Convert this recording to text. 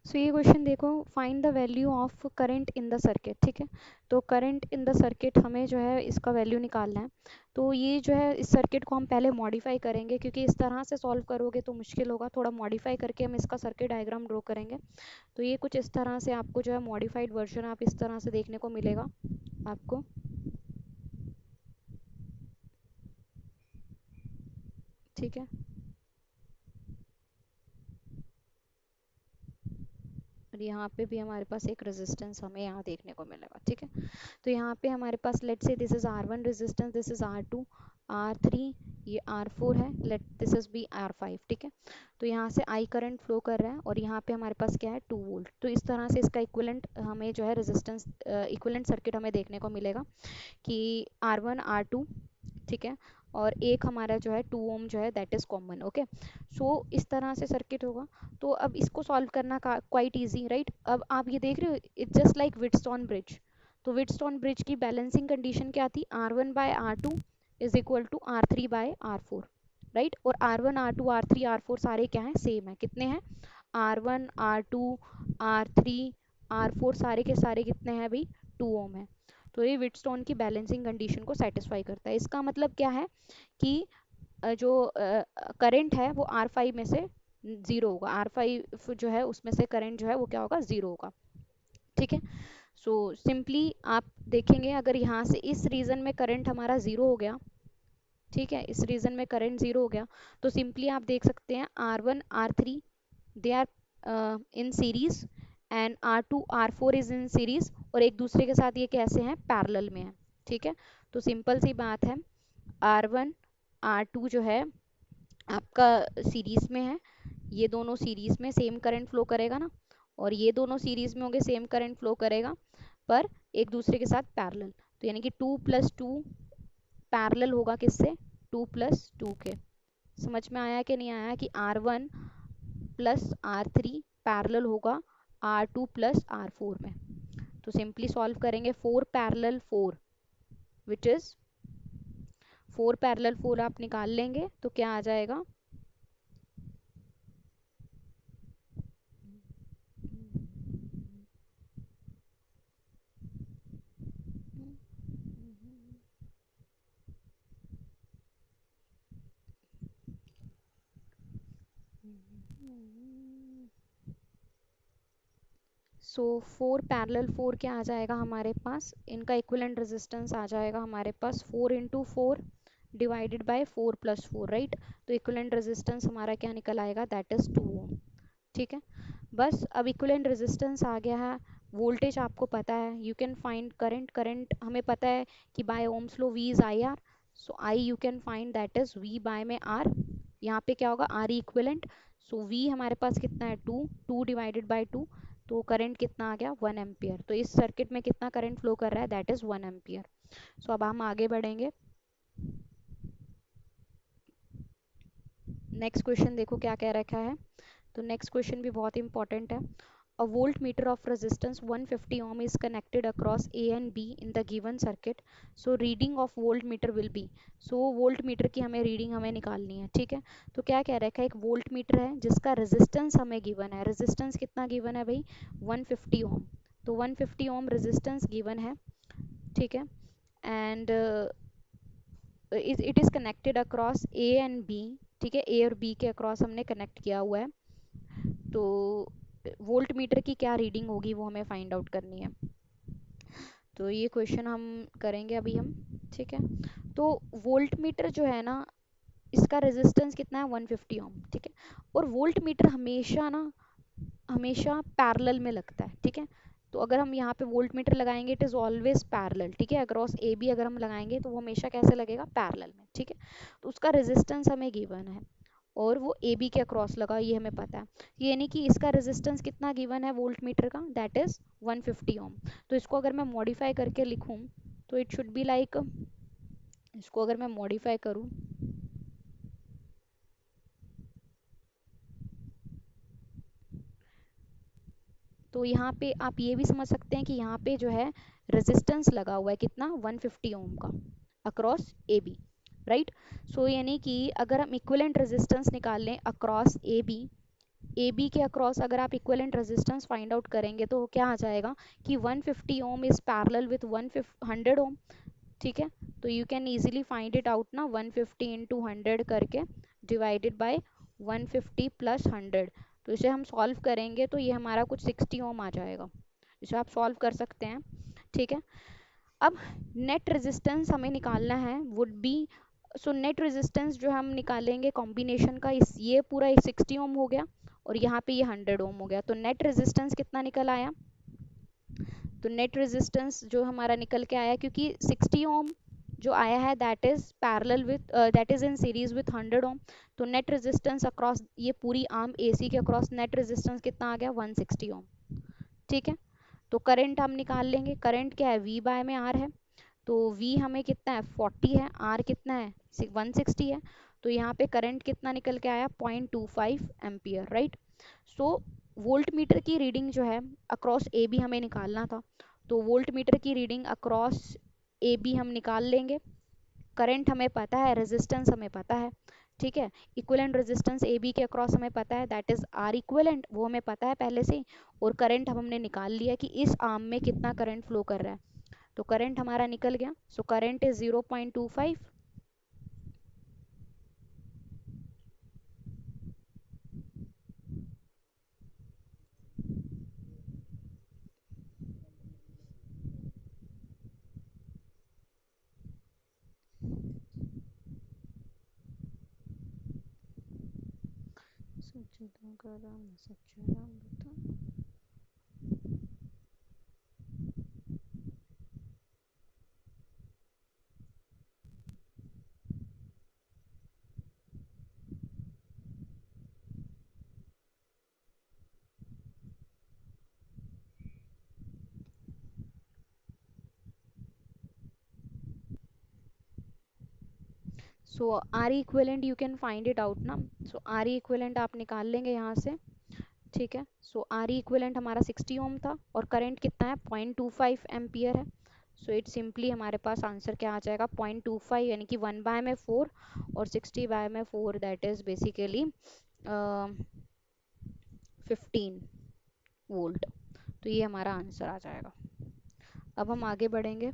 सो ये क्वेश्चन देखो, find the value of current in the circuit. ठीक है, तो करंट इन द सर्किट हमें जो है इसका वैल्यू निकालना है। तो ये जो है इस सर्किट को हम पहले मॉडिफाई करेंगे, क्योंकि इस तरह से सॉल्व करोगे तो मुश्किल होगा, थोड़ा मॉडिफाई करके हम इसका सर्किट डायग्राम ड्रॉ करेंगे। तो ये कुछ इस तरह से आपको जो है मॉडिफाइड वर्जन आप इस तरह से देखने को मिलेगा आपको। ठीक है, और यहाँ पे भी हमारे पास एक रेजिस्टेंस हमें यहाँ देखने को मिलेगा। ठीक है, तो यहाँ पे हमारे पास लेट से this is R1 resistance, this is R2, R3, ये R4 है, let this is B R5। ठीक है, तो यहाँ से I करंट फ्लो कर रहा है और यहाँ पे हमारे पास क्या है 2 वोल्ट। तो इस तरह से इसका इक्विवेलेंट हमें जो है रेजिस्टेंस इक्विवेलेंट सर्किट हमें देखने को मिलेगा कि R1 R2, ठीक है, और एक हमारा जो है 2 ओम जो है दैट इज कॉमन। ओके, सो इस तरह से सर्किट होगा। तो अब इसको सॉल्व करना क्वाइट इजी, राइट। अब आप ये देख रहे हो, it's just like Wheatstone bridge. तो विटस्टोन ब्रिज की बैलेंसिंग कंडीशन क्या थी, R1/R2 is equal to R3/R4, right. और R1 R2 R3 R4 सारे क्या हैं, सेम है। कितने हैं, R1 R2 R3 R4 सारे के सारे कितने हैं भाई, 2 ओम है। तो ये विटस्टोन की बैलेंसिंग कंडीशन को सेटिस्फाई करता है। इसका मतलब क्या है कि जो करंट है वो R5 में से जीरो होगा, R5 जो है उसमें से करंट जो है वो क्या होगा, जीरो होगा। ठीक है, सो सिंपली आप देखेंगे, अगर यहाँ से इस रीजन में करंट हमारा जीरो हो गया, ठीक है, इस रीजन में करंट जीरो हो गया, तो सिंपली आप देख सकते हैं R1 R3 they are in series and R2 R4 is in series, और एक दूसरे के साथ ये कैसे हैं, पैरेलल में है। ठीक है, तो सिंपल सी बात है, R1 R2 जो है आपका सीरीज में है, ये दोनों सीरीज में सेम करंट फ्लो करेगा ना, और ये दोनों सीरीज में होंगे, सेम करंट फ्लो करेगा, पर एक दूसरे के साथ पैरेलल। तो यानी कि 2+2 पैरेलल होगा किससे, 2+2 के। समझ में आया कि नहीं आया, कि R1 + R3 पैरेलल होगा R2 + R4 में। तो सिंपली सॉल्व करेंगे, 4 पैरेलल 4 विच इज 4 पैरेलल 4 आप निकाल लेंगे तो क्या आ जाएगा, सो 4 पैरेलल 4 क्या आ जाएगा हमारे पास, इनका इक्विवेलेंट रेजिस्टेंस आ जाएगा हमारे पास 4 × 4 डिवाइडेड बाय 4 + 4, राइट। तो इक्विवेलेंट रेजिस्टेंस हमारा क्या निकल आएगा, दैट इज 2 ओम। ठीक है, बस अब इक्विवेलेंट रेजिस्टेंस आ गया है, वोल्टेज आपको पता है, you can find current. Current हमें पता है कि by Ohm's law V is IR, so I you can find that is V by में R। यहाँ पे क्या होगा, R इक्विवेलेंट, सो V हमारे पास कितना है, 2 डिवाइडेड बाय 2, तो करंट कितना आ गया, 1 एम्पियर। तो इस सर्किट में कितना करंट फ्लो कर रहा है, दैट इज 1 एम्पियर। सो अब हम आगे बढ़ेंगे, नेक्स्ट क्वेश्चन देखो क्या कह रखा है। तो नेक्स्ट क्वेश्चन भी बहुत इंपॉर्टेंट है। A voltmeter of resistance 150 ohm is connected across A and B in the given circuit. So reading of voltmeter will be, so voltmeter की हमें रीडिंग हमें निकालनी है। ठीक है, तो क्या कह रखा है, एक वोल्टमीटर है जिसका रेजिस्टेंस हमें गिवन है। रेजिस्टेंस कितना गिवन है भाई, 150 ओम। तो 150 ओम रेजिस्टेंस गिवन है। ठीक है, and it is connected across A and B. ठीक है, ए और बी के अक्रॉस हमने कनेक्ट किया हुआ है। तो वोल्ट मीटर की क्या रीडिंग होगी वो हमें फाइंड आउट करनी है। तो ये क्वेश्चन हम करेंगे अभी हम। ठीक है, तो वोल्ट मीटर जो है ना, इसका रेजिस्टेंस कितना है, 150 ओम। ठीक है, और वोल्ट मीटर हमेशा ना, हमेशा पैरेलल में लगता है। ठीक है, तो अगर हम यहाँ पे वोल्ट मीटर लगाएंगे इट इज ऑलवेज पैरेलल। ठीक है, अक्रॉस ए बी अगर हम लगाएंगे तो वो हमेशा कैसे लगेगा, पैरेलल में। ठीक है, तो उसका रेजिस्टेंस हमें गिवन है और वो ए बी के अक्रॉस लगा, ये हमें पता है। यानी कि इसका रेजिस्टेंस कितना गिवन है वोल्ट मीटर का, दैट इज 150 ओम। तो इसको अगर मैं मॉडिफाई करके लिखूं तो इट शुड बी लाइक, इसको अगर मैं मॉडिफाई करूं तो यहाँ पे आप ये भी समझ सकते हैं कि यहाँ पे जो है रेजिस्टेंस लगा हुआ है कितना, 150 ओम का across A B, right. So यानी कि अगर हम इक्विवेलेंट रेजिस्टेंस निकाल लें across A B, A B के अक्रॉस अगर आप इक्विवेलेंट रेजिस्टेंस फाइंड आउट करेंगे तो क्या आ जाएगा कि 150 ओम इज पैरेलल विथ 100 ओम। ठीक है, तो you can easily find it out ना, 150 इंटू 100 करके डिवाइडेड बाय 150 प्लस 100। तो इसे हम सॉल्व करेंगे तो ये हमारा कुछ 60 ओम आ जाएगा। इसे आप सॉल्व कर सकते हैं। ठीक है, अब नेट रेजिस्टेंस हमें निकालना है, would be, so net resistance जो हम निकालेंगे कॉम्बिनेशन का, इस ये पूरा 60 ओम हो गया और यहाँ पे ये 100 ओम हो गया, तो नेट रेजिस्टेंस कितना निकल आया? तो नेट रेजिस्टेंस जो हमारा निकल के आया, क्योंकि 60 ओम जो आया है that is parallel with, that is in series with 100 ओम, तो नेट रेजिस्टेंस अक्रॉस ये पूरी आर्म एसी के अक्रॉस नेट रेजिस्टेंस कितना आ गया? 160 ओम। ठीक है, तो करंट हम निकाल लेंगे, करंट क्या है? V बाय में R है, तो V हमें कितना है? 40 है, R कितना है? 160 है, तो यहाँ पे करंट कितना निकल के आया? 0.25 एम्पियर, राइट। सो वोल्ट मीटर की रीडिंग जो है अक्रॉस ए बी हमें निकालना था, तो वोल्ट मीटर की रीडिंग अक्रॉस ए बी हम निकाल लेंगे। करंट हमें पता है, रेजिस्टेंस हमें पता है। ठीक है, इक्विवेलेंट रेजिस्टेंस ए बी के अक्रॉस हमें पता है, दैट इज आर इक्विवेलेंट, वो हमें पता है पहले से ही। और करंट हमने निकाल लिया कि इस आर्म में कितना करंट फ्लो कर रहा है, तो करंट हमारा निकल गया। So current is 0.25। सच्चिदानंद का Ram Sachchidanand. So are equivalent you can find it out ना, सो आर इक्विवेलेंट आप निकाल लेंगे यहाँ से। ठीक है, सो आर इक्विवेलेंट हमारा 60 ओम था और करंट कितना है? 0.25 एम्पियर है। सो इट सिंपली हमारे पास आंसर क्या आ जाएगा? 0.25 यानी कि 1 बाय में 4 और 60 बाय में 4, दैट इज बेसिकली 15 वोल्ट। तो ये हमारा आंसर आ जाएगा। अब हम आगे बढ़ेंगे।